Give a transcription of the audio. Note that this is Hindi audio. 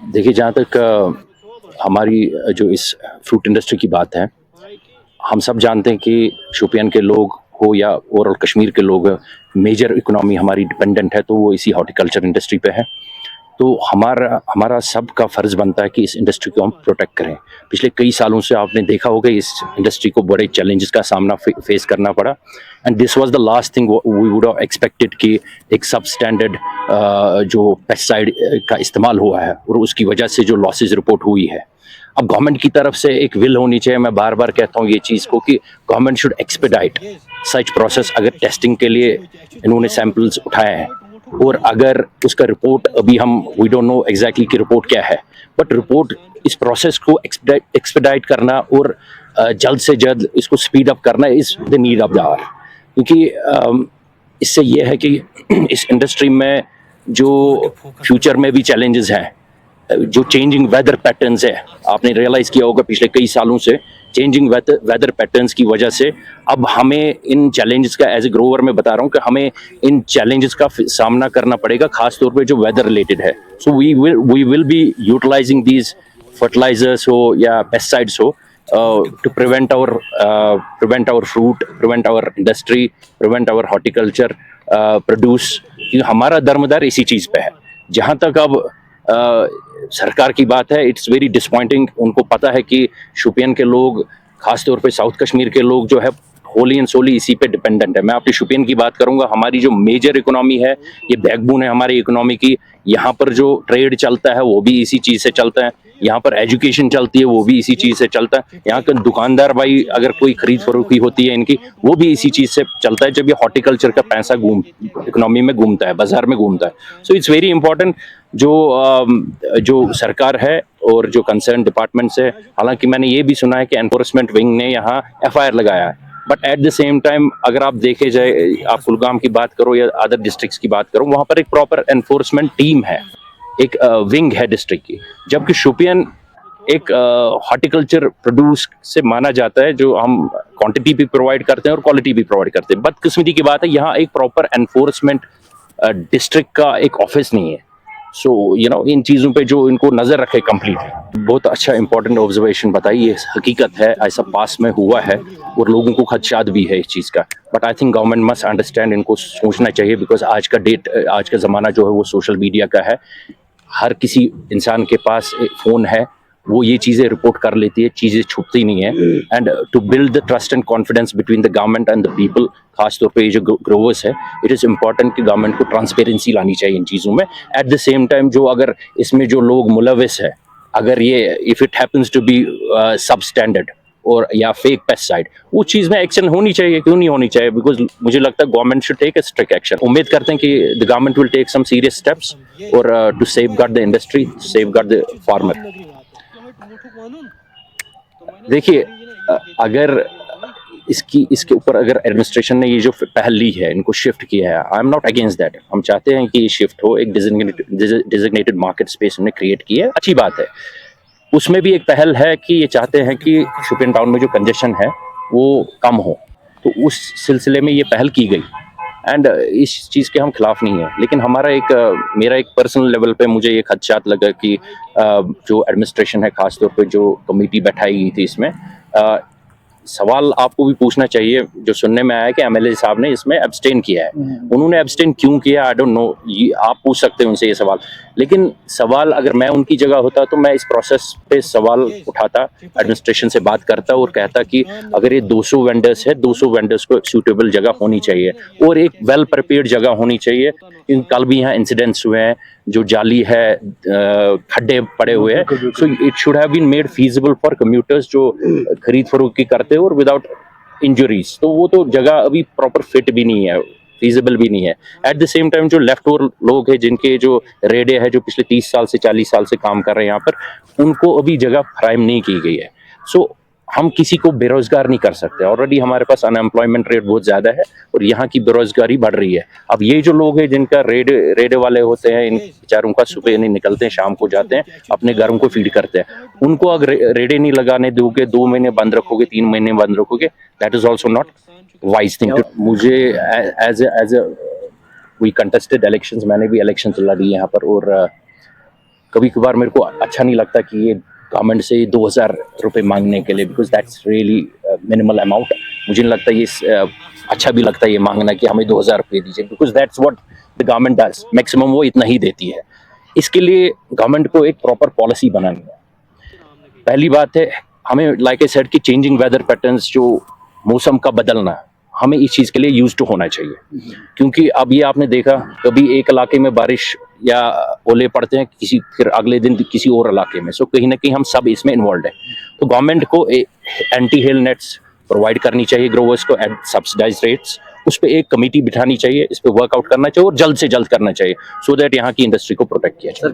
देखिए, जहाँ तक हमारी जो इस फ्रूट इंडस्ट्री की बात है, हम सब जानते हैं कि शोपियान के लोग हो या ओवरऑल कश्मीर के लोग, मेजर इकोनॉमी हमारी डिपेंडेंट है, तो वो इसी हॉर्टिकल्चर इंडस्ट्री पे है। तो हमारा हमारा सबका फ़र्ज़ बनता है कि इस इंडस्ट्री को हम प्रोटेक्ट करें। पिछले कई सालों से आपने देखा होगा इस इंडस्ट्री को बड़े चैलेंजेस का सामना फेस करना पड़ा, and this was the last thing we would have expected कि एक सब स्टैंडर्ड जो पेस्टिसाइड का इस्तेमाल हुआ है और उसकी वजह से जो लॉसेस रिपोर्ट हुई है। अब गवर्नमेंट की तरफ से एक विल होनी चाहिए, मैं बार-बार कहता हूँ ये चीज़ को कि government should expedite such process. अगर टेस्टिंग के लिए इन्होंने सैंपल्स उठाए हैं और अगर उसका रिपोर्ट अभी हम वी डोंट नो एग्जैक्टली कि रिपोर्ट क्या है, बट रिपोर्ट इस प्रोसेस को एक्सपेडाइट करना और जल्द से जल्द इसको स्पीड अप करना is the need of the hour. क्योंकि इससे ये है कि इस इंडस्ट्री में जो फ्यूचर में भी चैलेंजेस हैं, जो चेंजिंग वेदर पैटर्न्स है, आपने रियलाइज किया होगा पिछले कई सालों से चेंजिंग वेदर पैटर्न्स की वजह से अब हमें इन चैलेंजेस का, एज ए ग्रोवर मैं बता रहा हूँ कि हमें इन चैलेंजेस का सामना करना पड़ेगा, खास तौर पे जो वेदर रिलेटेड है। So we will be utilising these fertilisers हो या पेस्टिसाइड्स हो to prevent our fruit, prevent our industry, prevent our horticulture produce। क्योंकि हमारा दरमदार इसी चीज पे है। जहां तक अब सरकार की बात है, इट्स वेरी डिसपॉइंटिंग। उनको पता है कि शोपियान के लोग, खासतौर पे साउथ कश्मीर के लोग जो है, होली एंड सोली इसी पे डिपेंडेंट है। मैं अपनी शोपियान की बात करूंगा, हमारी जो मेजर इकोनॉमी है, ये बैकबोन है हमारी इकोनॉमी की। यहाँ पर जो ट्रेड चलता है वो भी इसी चीज से चलता है, यहाँ पर एजुकेशन चलती है वो भी इसी चीज से चलता है, यहाँ का दुकानदार भाई अगर कोई खरीद फरोख्ती होती है इनकी, वो भी इसी चीज से चलता है। जब ये हॉर्टिकल्चर का पैसा इकोनॉमी में घूमता है, बाजार में घूमता है। सो इट्स वेरी इंपॉर्टेंट जो सरकार है और जो कंसर्न डिपार्टमेंट्स है। हालांकि मैंने ये भी सुना है कि एनफोर्समेंट विंग ने यहाँ एफआईआर लगाया है, but at the same time अगर आप देखे जाए, आप कुलगाम की बात करो या अदर डिस्ट्रिक्ट्स की बात करो, वहां पर एक प्रॉपर एनफोर्समेंट टीम है, एक विंग है डिस्ट्रिक्ट की। जबकि शोपियान एक हॉर्टिकल्चर प्रोड्यूस से माना जाता है, जो हम क्वांटिटी भी प्रोवाइड करते हैं और क्वालिटी भी प्रोवाइड करते हैं। बदकिस्मती की बात है, यहाँ एक प्रॉपर एनफोर्समेंट डिस्ट्रिक्ट का एक ऑफिस नहीं है। सो इन चीज़ों पे जो इनको नज़र रखे कंप्लीट। बहुत अच्छा इंपॉर्टेंट ऑब्जर्वेशन बताई, ये हकीकत है, ऐसा पास में हुआ है और लोगों को खदशात भी है इस चीज़ का। But I think government must understand, इनको सोचना चाहिए, बिकॉज आज का ज़माना जो है वो सोशल मीडिया का है। हर किसी इंसान के पास एक फ़ोन है, वो ये चीज़ें रिपोर्ट कर लेती है, चीज़ें छुपती नहीं है। And to build the trust and confidence between the government and the people, खासतौर पे ये जो ग्रोवर्स है, इट इज़ इम्पॉर्टेंट कि गवर्नमेंट को ट्रांसपेरेंसी लानी चाहिए इन चीज़ों में। एट द सेम टाइम जो अगर इसमें जो लोग मुलविस है, अगर ये if it happens to be substandard और या फेक पेस्टिसाइड, वो चीज़ में एक्शन होनी चाहिए। क्यों नहीं होनी चाहिए? बिकॉज मुझे लगता है government should take a strict action. उम्मीद करते हैं कि the government will take some serious steps और to safeguard the industry, safeguard the farmer. देखिए, अगर इसके ऊपर अगर एडमिनिस्ट्रेशन ने ये जो पहल ली है, इनको शिफ्ट किया है, I am not against that. हम चाहते हैं कि ये शिफ्ट हो, एक डिजिग्नेटेड मार्केट स्पेस हमने क्रिएट की है, अच्छी बात है। उसमें भी एक पहल है कि ये चाहते हैं कि शोपियान टाउन में जो कंजेशन है वो कम हो, तो उस सिलसिले में ये पहल की गई। एंड इस चीज़ के हम खिलाफ नहीं है, लेकिन मेरा एक पर्सनल लेवल पे मुझे ये खदशात लगा कि जो एडमिनिस्ट्रेशन है, खासतौर पे जो कमेटी बैठाई गई थी, इसमें सवाल आपको भी पूछना चाहिए। जो सुनने में आया कि एमएलए साहब ने इसमें एब्सटेन किया है, उन्होंने एब्सटेन क्यों किया, आई डोंट नो, आप पूछ सकते हैं उनसे ये सवाल। लेकिन सवाल अगर मैं उनकी जगह होता तो मैं इस प्रोसेस पे सवाल उठाता, एडमिनिस्ट्रेशन से बात करता और कहता कि अगर ये 200 वेंडर्स है, 200 वेंडर्स को एक सूटेबल जगह होनी चाहिए और एक वेल प्रिपेयर्ड जगह होनी चाहिए। कल भी यहाँ इंसिडेंट्स हुए हैं, जो जाली है, खड्डे पड़े हुए हैं। So it should have been made feasible for commuters जो खरीद फरोख्त करते हैं और विदाउट इंजरीज। तो वो तो जगह अभी प्रॉपर फिट भी नहीं है, फीजिबल भी नहीं है। एट द सेम टाइम जो लेफ्ट ओवर लोग हैं, जिनके जो रेडे है, जो पिछले 30 साल से 40 साल से काम कर रहे हैं यहाँ पर, उनको अभी जगह फ्राहम नहीं की गई है। सो हम किसी को बेरोजगार नहीं कर सकते। ऑलरेडी हमारे पास अनएम्प्लॉयमेंट रेट बहुत ज्यादा है और यहाँ की बेरोजगारी बढ़ रही है। अब ये जो लोग हैं जिनका रेडे वाले होते हैं, इन बेचारों का सुबह नहीं निकलते हैं, शाम को जाते हैं, अपने घरों को फीड करते हैं, उनको अगर रेडे नहीं लगाने दोगे, 2 महीने बंद रखोगे, 3 महीने बंद रखोगे, that is also not wise thing. मुझे एज वी कंटेस्टेड इलेक्शंस, मैंने भी इलेक्शन लड़ी यहाँ पर, और कभी कभार मेरे को अच्छा नहीं लगता कि ये गवर्नमेंट से 2,000 रुपये मांगने के लिए, because that's really minimal amount. मुझे नहीं लगता ये अच्छा भी लगता है ये मांगना कि हमें 2,000 रुपये दीजिए, because that's what the government does, maximum वो इतना ही देती है। इसके लिए गवर्नमेंट को एक प्रॉपर पॉलिसी बनानी है। पहली बात है, हमें लाइक ए सेड कि चेंजिंग वेदर पैटर्न्स, जो मौसम का बदलना, हमें इस चीज़ के लिए यूज टू होना चाहिए। क्योंकि अब ये आपने देखा, कभी एक इलाके में बारिश या ओले पड़ते हैं, फिर अगले दिन किसी और इलाके में। सो कहीं ना कहीं हम सब इसमें इन्वॉल्व है। तो गवर्नमेंट को एंटी हेल नेट्स प्रोवाइड करनी चाहिए ग्रोवर्स को एट सब्सिडाइज रेट्स। उस पर एक कमेटी बिठानी चाहिए, इस पर वर्कआउट करना चाहिए और जल्द से जल्द करना चाहिए, सो दैट यहाँ की इंडस्ट्री को प्रोटेक्ट किया जाए।